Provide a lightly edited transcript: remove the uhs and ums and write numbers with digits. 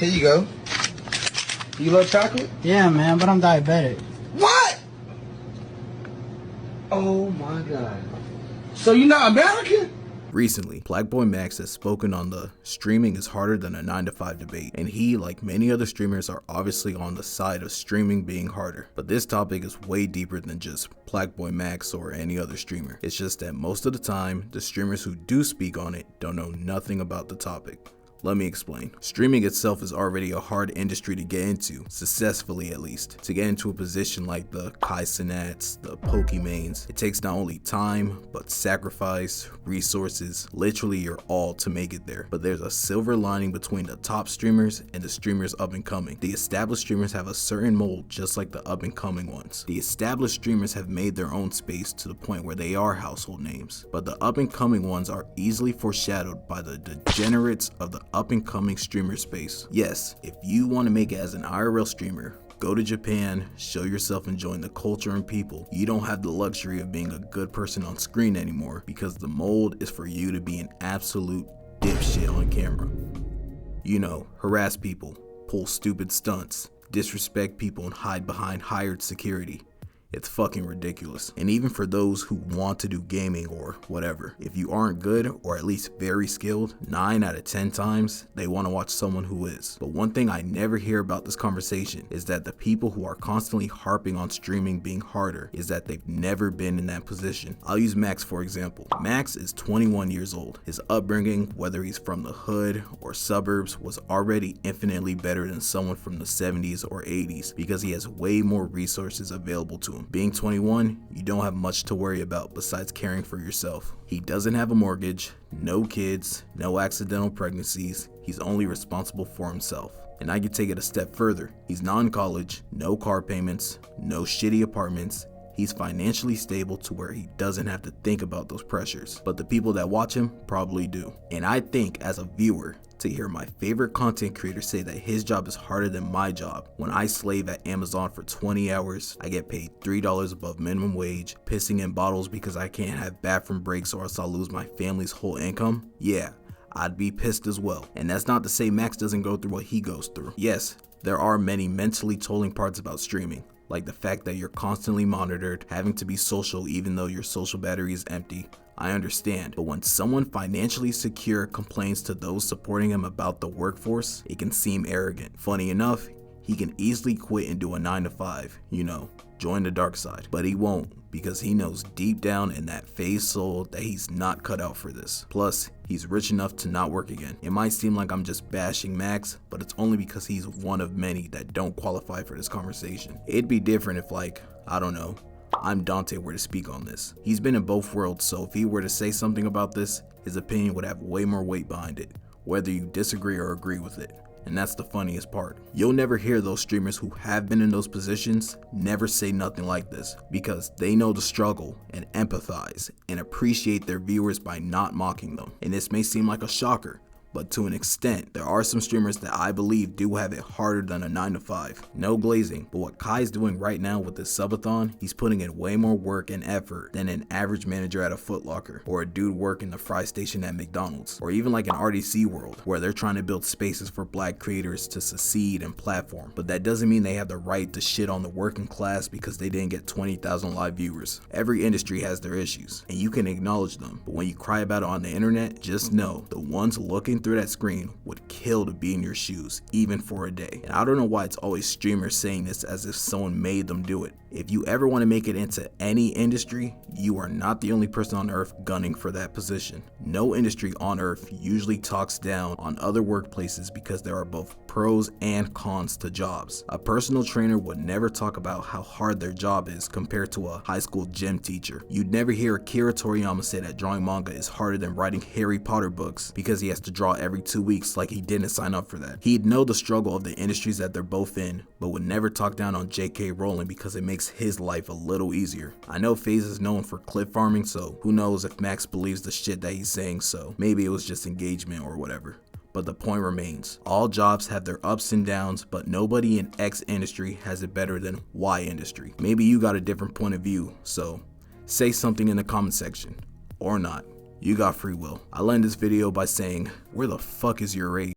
Here you go. You love chocolate? Yeah, man, but I'm diabetic. What? Oh my God. So you're not American? Recently, Black Boy Max has spoken on the streaming is harder than a 9-to-5 debate, and he, like many other streamers, are obviously on the side of streaming being harder. But this topic is way deeper than just Black Boy Max or any other streamer. It's just that most of the time, the streamers who do speak on it don't know nothing about the topic. Let me explain. Streaming itself is already a hard industry to get into, successfully at least. To get into a position like the Kai Cenats, the Pokemains, it takes not only time, but sacrifice, resources, literally your all to make it there. But there's a silver lining between the top streamers and the streamers up and coming. The established streamers have a certain mold just like the up and coming ones. The established streamers have made their own space to the point where they are household names. But the up and coming ones are easily foreshadowed by the degenerates of the up and coming streamer space. Yes, if you want to make it as an IRL streamer, go to Japan, show yourself enjoying the culture and people. You don't have the luxury of being a good person on screen anymore because the mold is for you to be an absolute dipshit on camera. You know, harass people, pull stupid stunts, disrespect people and hide behind hired security. It's fucking ridiculous. And even for those who want to do gaming or whatever, if you aren't good or at least very skilled, 9 out of 10 times, they want to watch someone who is. But one thing I never hear about this conversation is that the people who are constantly harping on streaming being harder is that they've never been in that position. I'll use Max for example. Max is 21 years old. His upbringing, whether he's from the hood or suburbs, was already infinitely better than someone from the 70s or 80s because he has way more resources available to him. Being 21, you don't have much to worry about besides caring for yourself. He doesn't have a mortgage, no kids, no accidental pregnancies. He's only responsible for himself. And I could take it a step further. He's non-college, no car payments, no shitty apartments. He's financially stable to where he doesn't have to think about those pressures. But the people that watch him probably do. And I think as a viewer, to hear my favorite content creator say that his job is harder than my job. When I slave at Amazon for 20 hours, I get paid $3 above minimum wage, pissing in bottles because I can't have bathroom breaks or else I'll lose my family's whole income. Yeah, I'd be pissed as well. And that's not to say Max doesn't go through what he goes through. Yes, there are many mentally tolling parts about streaming, like the fact that you're constantly monitored, having to be social even though your social battery is empty. I understand, but when someone financially secure complains to those supporting him about the workforce, it can seem arrogant. Funny enough, he can easily quit and do a 9-to-5, you know, join the dark side. But he won't, because he knows deep down in that phase soul that he's not cut out for this. Plus, he's rich enough to not work again. It might seem like I'm just bashing Max, but it's only because he's one of many that don't qualify for this conversation. It'd be different if, like, I don't know, I'm Dante were to speak on this. He's been in both worlds, so if he were to say something about this, his opinion would have way more weight behind it, whether you disagree or agree with it. And that's the funniest part. You'll never hear those streamers who have been in those positions never say nothing like this because they know the struggle and empathize and appreciate their viewers by not mocking them. And this may seem like a shocker, but to an extent, there are some streamers that I believe do have it harder than a 9-to-5. No glazing, but what Kai's doing right now with this subathon, he's putting in way more work and effort than an average manager at a Foot Locker, or a dude working the fry station at McDonald's, or even like an RDC world, where they're trying to build spaces for black creators to succeed and platform. But that doesn't mean they have the right to shit on the working class because they didn't get 20,000 live viewers. Every industry has their issues, and you can acknowledge them, but when you cry about it on the internet, just know the ones looking through that screen would kill to be in your shoes, even for a day. And I don't know why it's always streamers saying this as if someone made them do it. If you ever want to make it into any industry, you are not the only person on earth gunning for that position. No industry on earth usually talks down on other workplaces because there are both pros and cons to jobs. A personal trainer would never talk about how hard their job is compared to a high school gym teacher. You'd never hear Akira Toriyama say that drawing manga is harder than writing Harry Potter books because he has to draw every 2 weeks like he didn't sign up for that. He'd know the struggle of the industries that they're both in, but would never talk down on J.K. Rowling because it makes his life a little easier. I know FaZe is known for clip farming, so who knows if Max believes the shit that he's saying, so maybe it was just engagement or whatever. But the point remains, all jobs have their ups and downs, but nobody in X industry has it better than Y industry. Maybe you got a different point of view, so say something in the comment section, or not. You got free will. I'll end this video by saying, where the fuck is your rage?